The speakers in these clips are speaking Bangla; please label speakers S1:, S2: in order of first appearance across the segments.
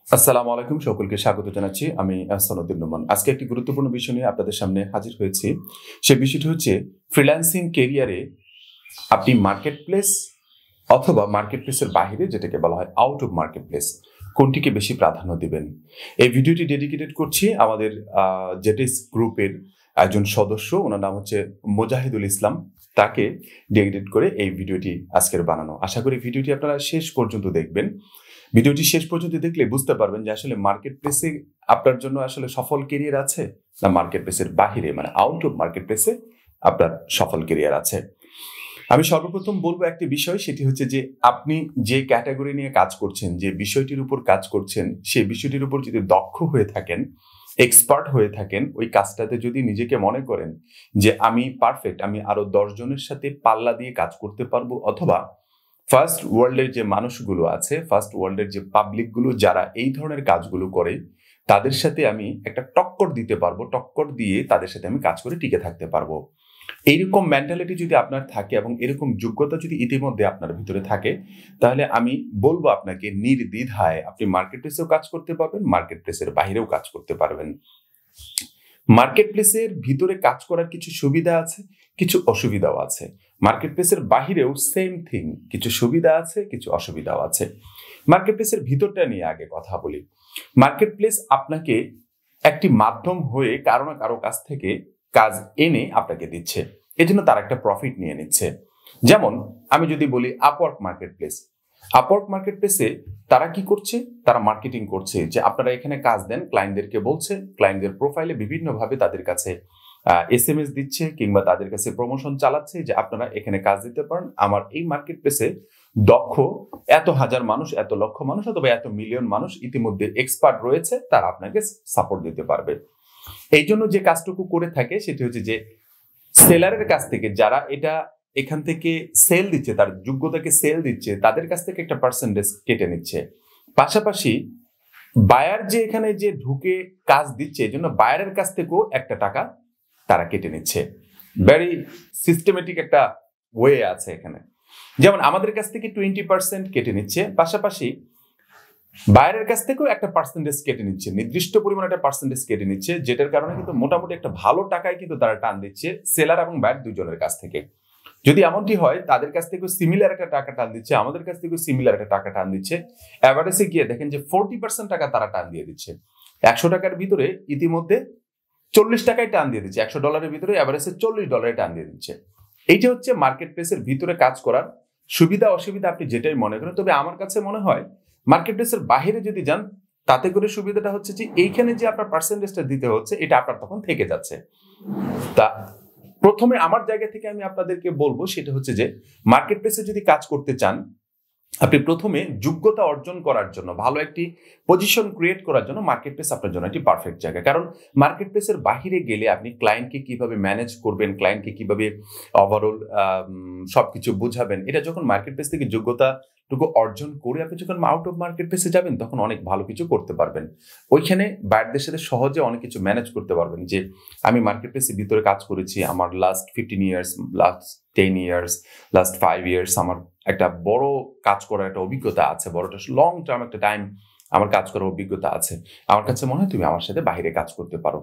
S1: আসসালামু আলাইকুম, সকলকে স্বাগত জানাচ্ছি। আমি আহসান উদ্দিন নোমান। আজকে একটি গুরুত্বপূর্ণ বিষয় নিয়ে আপনাদের সামনে হাজির হয়েছি। সেই বিষয়টি হচ্ছে ফ্রিল্যান্সিং ক্যারিয়ারে আপনি মার্কেট প্লেস অথবা মার্কেট প্লেসের বাইরে, যেটাকে বলা হয় আউট অফ মার্কেট প্লেস, কোনটিকে বেশি প্রাধান্য দিবেন। এই ভিডিওটি ডেডিকেটেড করছি আমাদের জেটিস গ্রুপের একজন সদস্য, ওনার নাম হচ্ছে মোজাহিদুল ইসলাম। তাকে ডেডিকেটেড করে এই ভিডিওটি আজকের বানানো। আশা করি ভিডিওটি আপনারা শেষ পর্যন্ত দেখবেন। ভিডিওটি শেষ পর্যন্ত দেখলে বুঝতে পারবেন যে আসলে মার্কেট প্লেসে আপনার জন্য আসলে সফল কেরিয়ার আছে, না মার্কেট প্লেসের বাহিরে মানে আউট অফ মার্কেট প্লেসে আপনার সফল কেরিয়ার আছে। আমি সর্বপ্রথম বলবো একটি বিষয়, সেটি হচ্ছে যে আপনি যে ক্যাটাগরি নিয়ে কাজ করছেন, যে বিষয়টির উপর কাজ করছেন, সেই বিষয়টির উপর যদি দক্ষ হয়ে থাকেন, এক্সপার্ট হয়ে থাকেন, ওই কাজটাতে যদি নিজেকে মনে করেন যে আমি পারফেক্ট, আমি আরো 10 জনের সাথে পাল্লা দিয়ে কাজ করতে পারবো, অথবা ফার্স্ট ওয়ার্ল্ডের যে মানুষগুলো আছে, ফার্স্ট ওয়ার্ল্ডের যে পাবলিকগুলো যারা এই ধরনের কাজগুলো করে, তাদের সাথে আমি একটা টক্কর দিতে পারবো, টক্কর দিয়ে তাদের সাথে আমি কাজ করে টিকে থাকতে পারবো। এইরকম মেন্টালিটি যদি আপনার থাকে এবং এরকম যোগ্যতা যদি ইতিমধ্যে আপনার ভিতরে থাকে, তাহলে আমি বলবো আপনাকে নির্দ্বিধায় আপনি মার্কেট প্লেসেও কাজ করতে পারবেন, মার্কেট প্লেসের বাইরেও কাজ করতে পারবেন। মার্কেট প্লেসের ভিতরে কাজ করার কিছু সুবিধা আছে, কিছু অসুবিধাও আছে। মার্কেট প্লেসের বাহিরেও সেম থিং, কিছু সুবিধা আছে, কিছু অসুবিধাও আছে। মার্কেট প্লেসের ভিতরটা নিয়ে আগে কথা বলি। মার্কেট প্লেস আপনাকে একটি মাধ্যম হয়ে কারো না কারো কাছ থেকে কাজ এনে আপনাকে দিচ্ছে, এজন্য তার একটা প্রফিট নিয়ে নিচ্ছে। যেমন আমি যদি বলি Upwork market place, Upwork market প্লেসে তারা কি করছে, তারা মার্কেটিং করছে যে আপনারা এখানে কাজ দেন, ক্লায়েন্টদেরকে বলছে, ক্লায়েন্টদের প্রোফাইলে বিভিন্নভাবে তাদের কাছে SMS দিচ্ছে কিংবা তাদের কাছে প্রমোশন চালাচ্ছে যে আপনারা এখানে কাজ দিতে পারেন। আমার এই মার্কেট প্লেসে দক্ষ এত হাজার মানুষ, এত লক্ষ মানুষ অথবা এত মিলিয়ন মানুষ ইতিমধ্যে এক্সপার্ট রয়েছে, তারা আপনাকে সাপোর্ট দিতে পারবে। এই জন্য যে কাজটুকু করে থাকে সেটি হচ্ছে যে সেলারের কাছ থেকে, যারা এটা এখান থেকে সেল দিচ্ছে, তার যোগ্যতাকে সেল দিচ্ছে, তাদের কাছ থেকে একটা পার্সেন্টেজ কেটে নিচ্ছে। পাশাপাশি বায়ার যে এখানে যে ঢুকে কাজ দিচ্ছে, এই জন্য বায়ারের কাছ থেকেও একটা টাকা তারা কেটে নিচ্ছে। ভেরি সিস্টেমেটিক একটা ওয়ে আছে এখানে। যেমন আমাদের কাছ থেকে 20% কেটে নিচ্ছে, পাশাপাশি বায়ারের কাছ থেকেও একটা পার্সেন্টেজ কেটে নিচ্ছে, নির্দিষ্ট পরিমাণে একটা পার্সেন্টেজ কেটে নিচ্ছে, যেটার কারণে কিন্তু মোটামুটি একটা ভালো টাকায় কিন্তু তারা টান দিচ্ছে সেলার এবং বায়ার দুজনের কাছ থেকে। যদি এমনটি হয় তাদের কাছ থেকেও সিমিলার একটা টাকা টান দিচ্ছে, আমাদের কাছ থেকেও সিমিলার একটা টাকা টান দিচ্ছে, অ্যাভারেজে গিয়ে দেখেন যে 40% টাকা তারা টান দিয়ে দিচ্ছে। 100 টাকার ভিতরে ইতিমধ্যে 40 টাকায় টান দিয়ে দিচ্ছে, $100 ভিতরে অ্যাভারেজে $40 টান দিয়ে দিচ্ছে। এইটা হচ্ছে মার্কেট প্লেসের ভিতরে কাজ করার সুবিধা অসুবিধা, আপনি যেটাই মনে করেন। তবে আমার কাছে মনে হয় মার্কেট প্লেসের বাইরে যদি যান, তাতে করে সুবিধাটা হচ্ছে যে এইখানে যে আপনার পার্সেন্টেজটা দিতে হচ্ছে, এটা আপনার তখন থেকে যাচ্ছে। তা প্রথমে আমার জায়গা থেকে আমি আপনাদেরকে বলবো সেটা হচ্ছে যে মার্কেট প্লেসে যদি কাজ করতে চান, আপনি প্রথমে যোগ্যতা অর্জন করার জন্য, ভালো একটি পজিশন ক্রিয়েট করার জন্য মার্কেট প্লেস আপনার জন্য একটি পারফেক্ট জায়গা। কারণ মার্কেট প্লেসের বাহিরে গেলে আপনি ক্লায়েন্টকে কিভাবে ম্যানেজ করবেন, ক্লায়েন্টকে কিভাবে ওভারঅল সবকিছু বুঝাবেন, এটা যখন মার্কেট প্লেস থেকে যোগ্যতাটুকু অর্জন করে আপনি যখন আউট অফ মার্কেট প্লেসে যাবেন, তখন অনেক ভালো কিছু করতে পারবেন। ওইখানে বায়ারদের সাথে সহজে অনেক কিছু ম্যানেজ করতে পারবেন। যে আমি মার্কেট প্লেসের ভিতরে কাজ করেছি, আমার last 15 years, last 10 years, last 5 years আমার একটা বড় কাজ করার একটা অভিজ্ঞতা আছে, বড়টা লং টার্ম একটা টাইম আমার কাজ করার অভিজ্ঞতা আছে। আমার কাছে মনে হয় তুমি আমার সাথে বাইরে কাজ করতে পারো।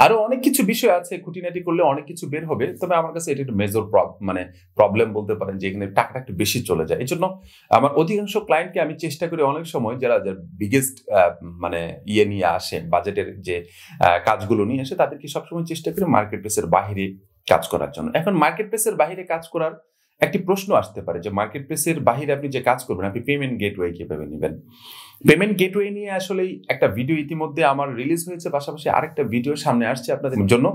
S1: আরো অনেক কিছু বিষয় আছে, খুঁটিনাটি করলে অনেক কিছু বের হবে। তবে আমার কাছে এটা একটু মেজর প্রবলেম বলতে পারেন যে এখানে টাকাটা একটু বেশি চলে যায়। এই জন্য আমার অধিকাংশ ক্লায়েন্টকে আমি চেষ্টা করি অনেক সময়, যারা বিগেস্ট ইয়ে নিয়ে আসে, বাজেটের যে কাজগুলো নিয়ে আসে, তাদেরকে সবসময় চেষ্টা করি মার্কেট প্লেসের বাহিরে কাজ করার জন্য। এখন মার্কেট প্লেসের বাহিরে কাজ করার একটি প্রশ্ন আসতে পারে যে মার্কেট প্লেসের বাহিরে আপনি যে কাজ করবেন, আপনি পেমেন্ট গেটওয়ে কিভাবে নেবেন। পেমেন্ট গেটওয়ে নিয়ে আসলে একটা ভিডিও ইতিমধ্যে আমার রিলিজ হয়েছে, পাশাপাশি আরেকটা ভিডিও সামনে আসছে আপনাদের জন্য।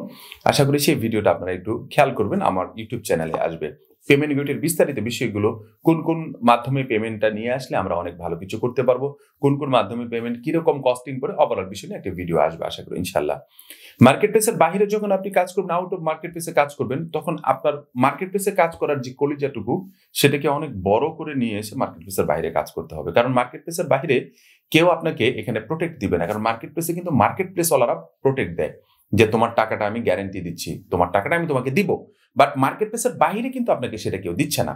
S1: আশা করি সেই ভিডিওটা আপনারা একটু খেয়াল করবেন, আমার ইউটিউব চ্যানেলে আসবে। পেমেন্ট গেটের বিস্তারিত বিষয়গুলো, কোন কোন মাধ্যমে পেমেন্টটা নিয়ে আসলে আমরা অনেক ভালো কিছু করতে পারবো, কোন কোন মাধ্যমে পেমেন্ট কিরকম কস্টিং করে, ওভারঅল বিষয় নিয়ে একটা ভিডিও আসবে আশা করি ইনশাল্লাহ। মার্কেট প্লেসের বাইরে যখন আপনি কাজ করবেন, আউট অফ মার্কেট প্লেসে কাজ করবেন, তখন আপনার মার্কেট প্লেসে কাজ করার যে কলিজাটুকু, সেটাকে অনেক বড় করে নিয়ে এসে মার্কেট প্লেসের বাইরে কাজ করতে হবে। কারণ মার্কেট প্লেসের বাইরে কেউ আপনাকে এখানে প্রোটেক্ট দিবে না। কারণ মার্কেট প্লেসে কিন্তু মার্কেট প্লেস ওয়ালারা প্রোটেক্ট দেয় যে তোমার টাকাটা আমি গ্যারান্টি দিচ্ছি, তোমার টাকাটা আমি তোমাকে দিব। বাট মার্কেট প্লেসের বাইরে কিন্তু আপনাকে সেটা কেউ দিচ্ছে না।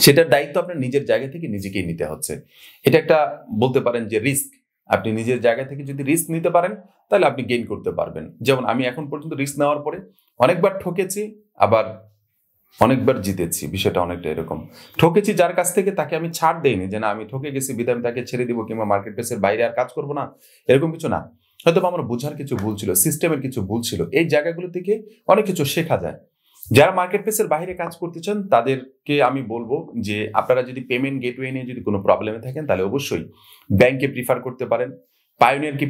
S1: সেটার দায়িত্ব আপনার নিজের জায়গা থেকে নিজেকেই নিতে হচ্ছে। এটা একটা বলতে পারেন যে রিস্ক, আপনি নিজের জায়গা থেকে যদি রিস্ক নিতে পারেন তাহলে আপনি গেইন করতে পারবেন। যেমন আমি এখন পর্যন্ত রিস্ক নেওয়ার পরে অনেকবার ঠকেছি, আবার অনেকবার জিতেছি। বিষয়টা অনেকটা এরকম। ঠকেছি যার কাছ থেকে, তাকে আমি ছাড় দেইনি যে না আমি ঠকে গেছি বিধায় আমি তাকে ছেড়ে দিব কিংবা মার্কেট প্লেসের বাইরে আর কাজ করবো না, এরকম কিছু না। হয়তো আমার বোঝার কিছু ভুল ছিল, সিস্টেমের কিছু ভুল ছিল। এই জায়গাগুলো থেকে অনেক কিছু শেখা যায়। যারা মার্কেট প্লেসের বাইরে কাজ করতে চান তাদেরকে আমি বলবো যে আপনারা যদি পেমেন্ট গেটওয়ে নিয়ে যদি কোনো প্রবলেমে থাকেন তাহলে অবশ্যই ব্যাংকে প্রিফার করতে পারেন, পায়োনিয়ারকে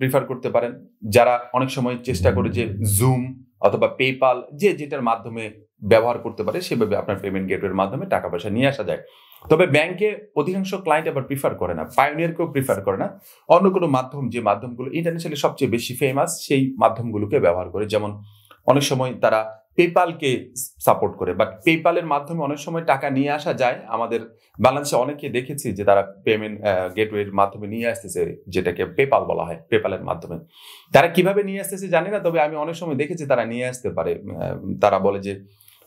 S1: প্রিফার করতে পারেন। যারা অনেক সময় চেষ্টা করে যে জুম অথবা পেপাল যে যেটার মাধ্যমে ব্যবহার করতে পারে সেভাবে আপনার পেমেন্ট গেটওয়ের মাধ্যমে টাকা পয়সা নিয়ে আসা যায়। তবে ব্যাংকে অধিকাংশ ক্লায়েন্ট আবার প্রিফার করে না, পায়োনিয়ারকেও প্রিফার করে না। অন্য কোনো মাধ্যম, যে মাধ্যমগুলো ইন্টারন্যাশনালি সবচেয়ে বেশি ফেমাস সেই মাধ্যমগুলোকে ব্যবহার করে। যেমন অনেক সময় তারা পেপালকে সাপোর্ট করে, বাট পেপালের মাধ্যমে অনেক সময় টাকা নিয়ে আসা যায়। আমাদের বাংলাদেশে অনেকে দেখেছি যে তারা পেমেন্ট গেটওয়ের মাধ্যমে নিয়ে আসতেছে, যেটাকে পেপাল বলা হয়। পেপালের মাধ্যমে তারা কিভাবে নিয়ে আসতেছে জানি না, তবে আমি অনেক সময় দেখেছি তারা নিয়ে আসতে পারে। তারা বলে যে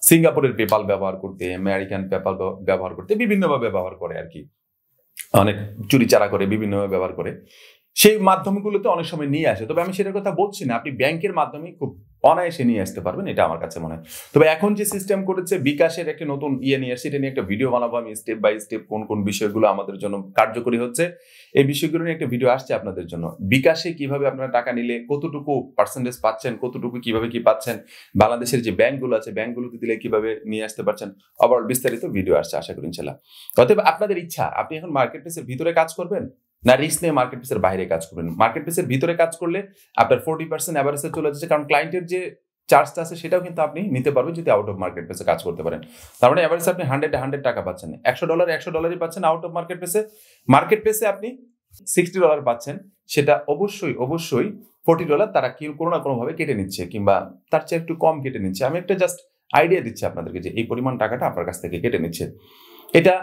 S1: সিঙ্গাপুরের পেপাল ব্যবহার করতে, আমেরিকান পেপাল ব্যবহার করতে, বিভিন্নভাবে ব্যবহার করে আর কি। অনেক চুরিচারা করে, বিভিন্নভাবে ব্যবহার করে। সেই মাধ্যমগুলোতে অনেক সময় নিয়ে আসে। তবে আমি সেটার কথা বলছি না, আপনি ব্যাংকের মাধ্যমে খুব অনায়াসে নিয়ে আসতে পারবেন, এটা আমার কাছে মনে হয়। তবে এখন যে সিস্টেম করেছে বিকাশের একটা নতুন নিয়ে আসছে, এটা নিয়ে একটা ভিডিও বানাবো আমি স্টেপ বাই স্টেপ, কোন কোন বিষয়গুলো আমাদের জন্য কার্যকরী হচ্ছে এই বিষয়গুলো নিয়ে একটা ভিডিও আসছে আপনাদের জন্য। বিকাশে কিভাবে আপনারা টাকা নিলে কতটুকু পার্সেন্টেজ পাচ্ছেন, কতটুকু কিভাবে কি পাচ্ছেন, বাংলাদেশের যে ব্যাংকগুলো আছে ব্যাংকগুলোতে দিলে কিভাবে নিয়ে আসতে পারছেন, আবার বিস্তারিত ভিডিও আসছে আশা করি ইনশাল্লাহ। অতএব আপনাদের ইচ্ছা, আপনি এখন মার্কেট প্লেসের ভিতরে কাজ করবেন না রিস্ক নিয়ে মার্কেট প্লেসের বাইরে কাজ করবেন। মার্কেট প্লেসের ভিতরে কাজ করলে আপনার 40% অ্যাভারেজে চলে যাচ্ছে, কারণ ক্লায়েন্টের যে চার্জটা আছে সেটাও কিন্তু আপনি নিতে পারবেন যদি আউট অফ মার্কেট প্লেসে কাজ করতে পারেন। তার মানে অ্যাভারেজ আপনি 100 টাকা পাচ্ছেন, $100 পাচ্ছেন আউট অফ মার্কেট প্লেসে। মার্কেট প্লেসে আপনি $60 পাচ্ছেন, সেটা অবশ্যই অবশ্যই $40 তারা কোনো না কোনো ভাবে কেটে নিচ্ছে, কিংবা তার চেয়ে একটু কম কেটে নিচ্ছে। আমি একটা জাস্ট আইডিয়া দিচ্ছি আপনাদেরকে যে এই পরিমাণ টাকাটা আপনার কাছ থেকে কেটে নিচ্ছে। এটা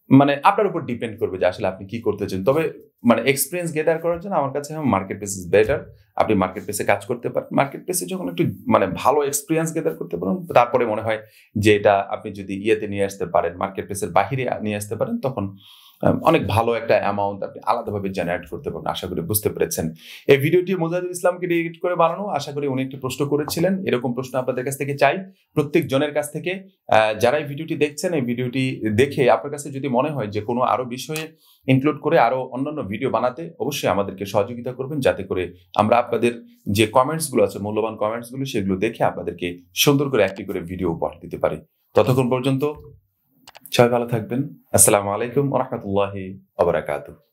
S1: মানে আপনার উপর ডিপেন্ড করবে যে আসলে আপনি কি করতে চান। তবে মানে এক্সপিরিয়েন্স গেদার করার জন্য আমার কাছে মার্কেট প্লেস ইজ বেটার। আপনি মার্কেট প্লেসে কাজ করতে পারেন। মার্কেট প্লেসে যখন একটু মানে ভালো এক্সপিরিয়েন্স গেদার করতে পারেন, তারপরে মনে হয় যে এটা আপনি যদি ইয়েতে নিয়ে আসতে পারেন, মার্কেট প্লেসের বাহিরে নিয়ে আসতে পারেন, তখন অনেক ভালো একটা অ্যামাউন্ট আপনি আলাদাভাবে জেনারেট করতে পারেন। আশা করি বুঝতে পেরেছেন। এই ভিডিওটি মুজাহিদুল ইসলামকে এডিট করে বানানো। আশা করি উনি একটি প্রশ্ন করেছিলেন, এরকম প্রশ্ন আপনাদের কাছ থেকে চাই, প্রত্যেক জনের কাছ থেকে। যারা এই ভিডিওটি দেখছেন, এই ভিডিওটি দেখে আপনার কাছে যদি মনে হয় যে কোনো আরো বিষয়ে ইনক্লুড করে আরো অন্যান্য ভিডিও বানাতে, অবশ্যই আমাদেরকে সহযোগিতা করবেন, যাতে করে আমরা আপনাদের যে কমেন্টসগুলো আছে, মূল্যবান কমেন্টসগুলো, সেগুলো দেখে আপনাদেরকে সুন্দর করে একটি করে ভিডিও উপহার দিতে পারি। ততক্ষণ পর্যন্ত সবাই ভালো থাকবেন। আসসালামু আলাইকুম ওয়া রাহমাতুল্লাহি ওয়া বারাকাতুহু।